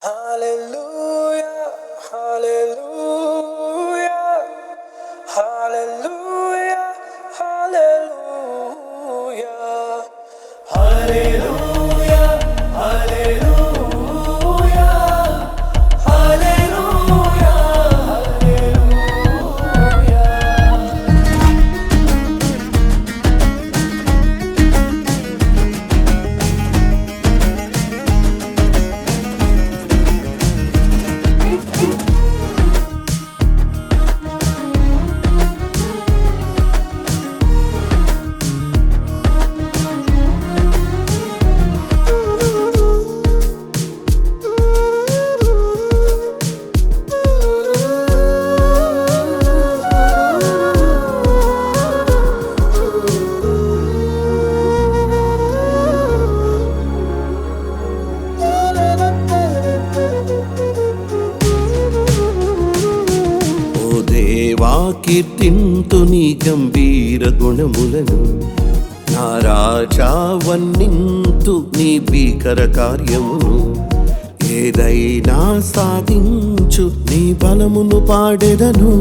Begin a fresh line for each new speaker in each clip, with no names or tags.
Hallelujah, hallelujah, hallelujah, hallelujah, hallelujah, hallelujah, hallelujah,
కీర్తింతు నీ గంభీర గుణములను, నా రాజా వన్నింతు నీ భీకర కార్యమును. ఏదైనా సాధించు నీ బలమును పాడెదను,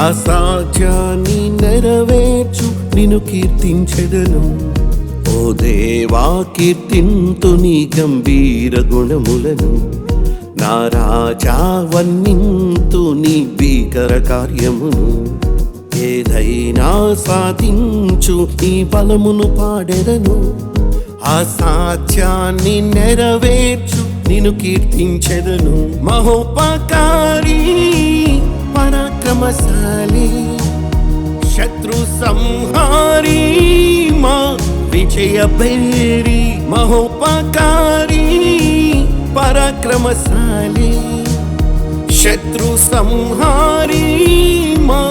అసాధ్యాన్ని నెరవేర్చు నిన్ను కీర్తించెదను. ఓ దేవా కీర్తింతు నీ గంభీర గుణములను, నా రాజా వన్నింతు నీ భీకర కార్యమును. ఏదైనా సాధించు నీ బలమును పాడెదను, అసాధ్యాన్ని నెరవేర్చు నిన్ను కీర్తించెదను. మహోపకారి పరాక్రమశాలి శత్రు సంహారి మా విజయ బేరి. మహోపకారి పరాక్రమశాలి శత్రు సంహారి మా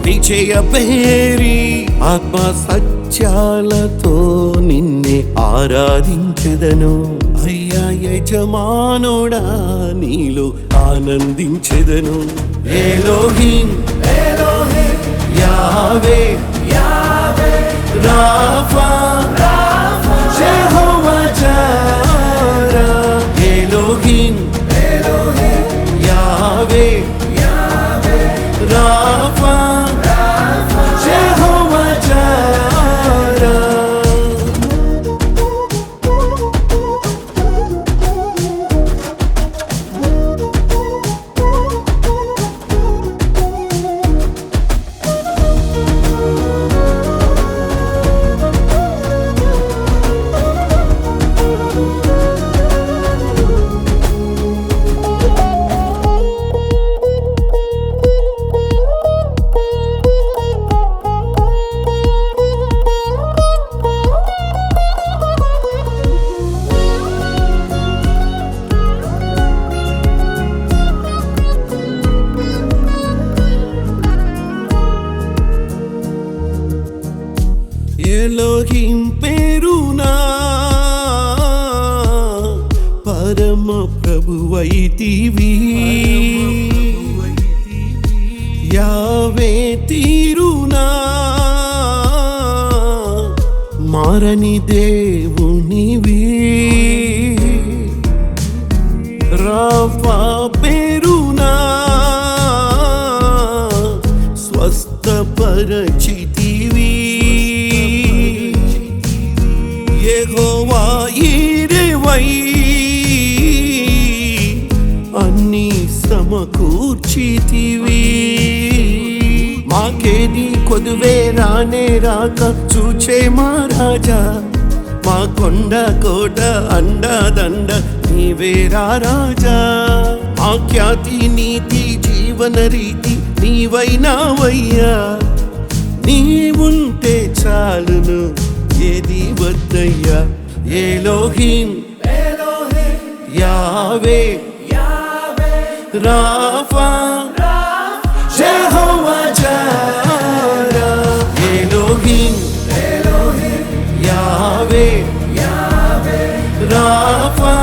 విజయ బేరి. ఆత్మ సత్యాలతో నిన్నే ఆరాధించెదను. అయ్యా యజమానుడా నీలో ఆనందించెదను. ఎలోహిం ఎలోహిం యావే యావే రాఫా రాఫా యెహోవా జారా. ఎలోహిం ఎలోహిం యావే యావే రాఫా రాఫా యెహోవా జారా. ఎలోహిం పేరునా పరమ ప్రభువైతివి. యావే తీరునా మారని దేవునివి. రాఫా పేరునా స్వస్థపరచితివి. యెహోవా ఈరెవై అన్ని సమకూర్చితివి. మాకేది కొదువే రానే రాక చూచే మా రాజా. మా కొండ కోట అండదండ నీవే రాజా. మా ఖ్యాతి నీతి జీవన రీతి నీవైనావయ్యా. నీవుంటే చాలును ఏది వద్దయ్యా. ఎలోహిం ఎలోహిం యావే యావే రాఫా రాఫా యెహోవా జారా. ఎలోహిం ఎలోహిం యావే యావే రాఫా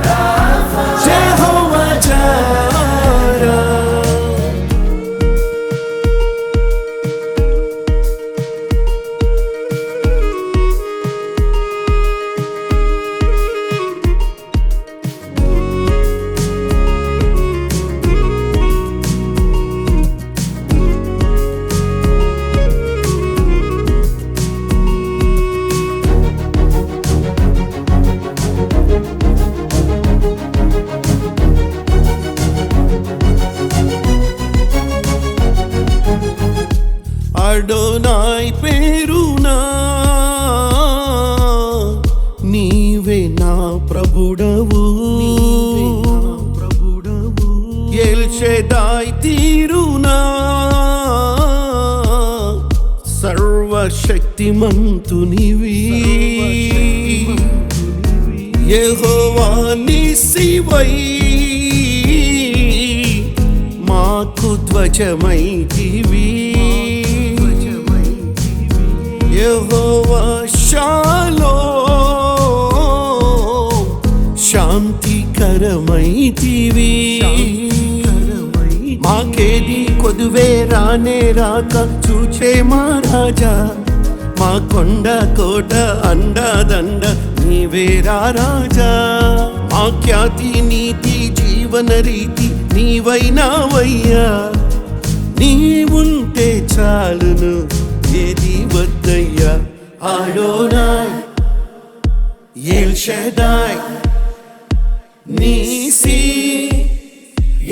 రాఫా యెహోవా జారా. సర్వశక్తిమంతునివి యెహోవా నిస్సివై మాకు ధ్వజమైతివి యెహోవా షాలోమ్ శాంతికరమైతివి మాకేది కొదువే రానే రాక చూచే మా రాజా మా కొండ కోట అండదండ నీవేరా రాజా మా ఖ్యాతి నీతి జీవన రీతి నీవైనావయ్యా నీవుంటే చాలును ఏది వద్దయ్యా అడోనాయ్ ఎల్ షడాయ్ నీసి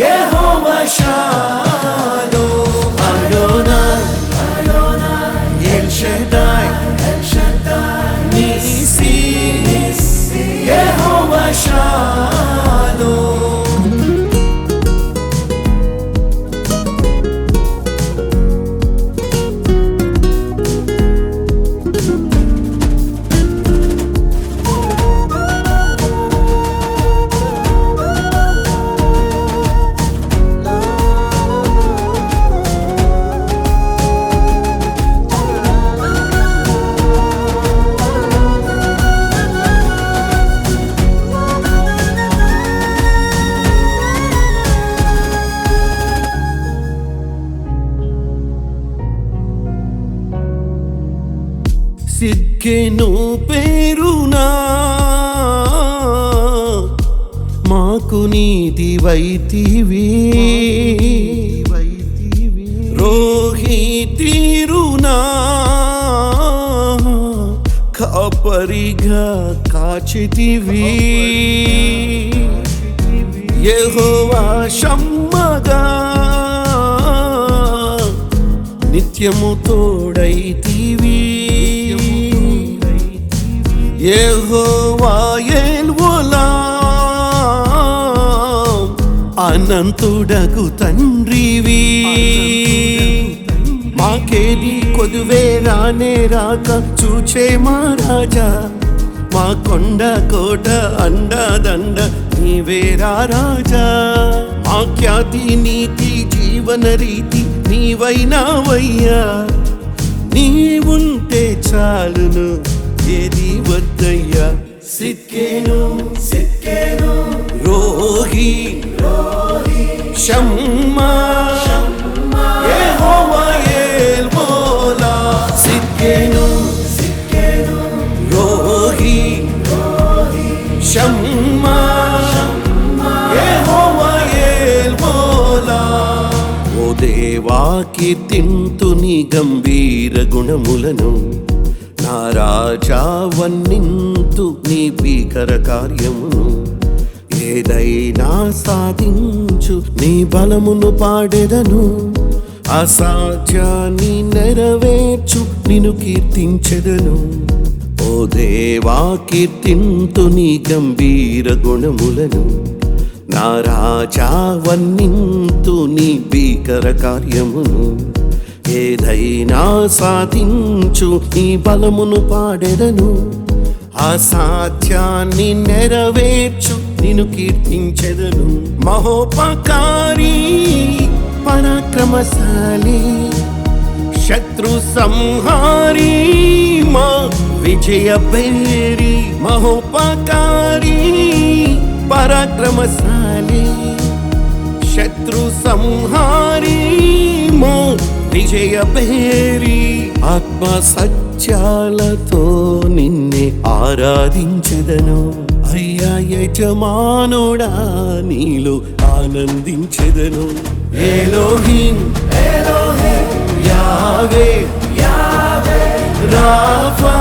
యెహోవా షాలోమ్ అడోనాయ్ ఎల్ షడాయ్ నీసి యెహోవా షాలోమ్ సిగ్గెను పేరునా మాకు నీతి వైతివి రోహి తీరునా కాపరిగా కాచితివి యెహోవా షమ్మగా నిత్యము తోడైతివి యెహోవా ఎల్వోలామ్ అనంతుడగు తండ్రివి మాకేది కొదువే రానే రాక చూచే మా రాజా మా కొండ కోట అండదండ నీవేరా రాజా మా ఖ్యాతి నీతి జీవన రీతి నీవైనావయ్యా నీవుంటే చాలును ఏది వద్దయ్యా సిక్కేను రోహి షమ్మా యెహోవా ఎల్మోలా సిక్కేను రోహి షమ్మా యెహోవా ఎల్మోలా ఓ దేవా కీర్తింతు నీ గంభీర గుణములను నా రాజా వన్నింతు నీ భీకర కార్యమును ఏదైనా సాధించు నీ బలమును పాడెదను అసాధ్యాన్ని నెరవేర్చు నిన్ను కీర్తించెదను ఓ దేవా కీర్తింతు నీ గంభీర గుణములను నా రాజా వన్నింతు నీ భీకర కార్యమును ఏదైనా సాధించు నీ బలమును పాడెదను అసాధ్యాన్ని నెరవేర్చు నిన్ను కీర్తించెదను మహోపకారి పరాక్రమశాలి శత్రు సంహారి మా విజయ బేరి మహోపకారి పరాక్రమశాలి శత్రు సంహారి మా విజయ బేరి ఆత్మ సత్యాలతో నిన్నే ఆరాధించెదను అయ్యా యజమానుడా నీలో ఆనందించెదను ఎలోహిం యావే రాఫా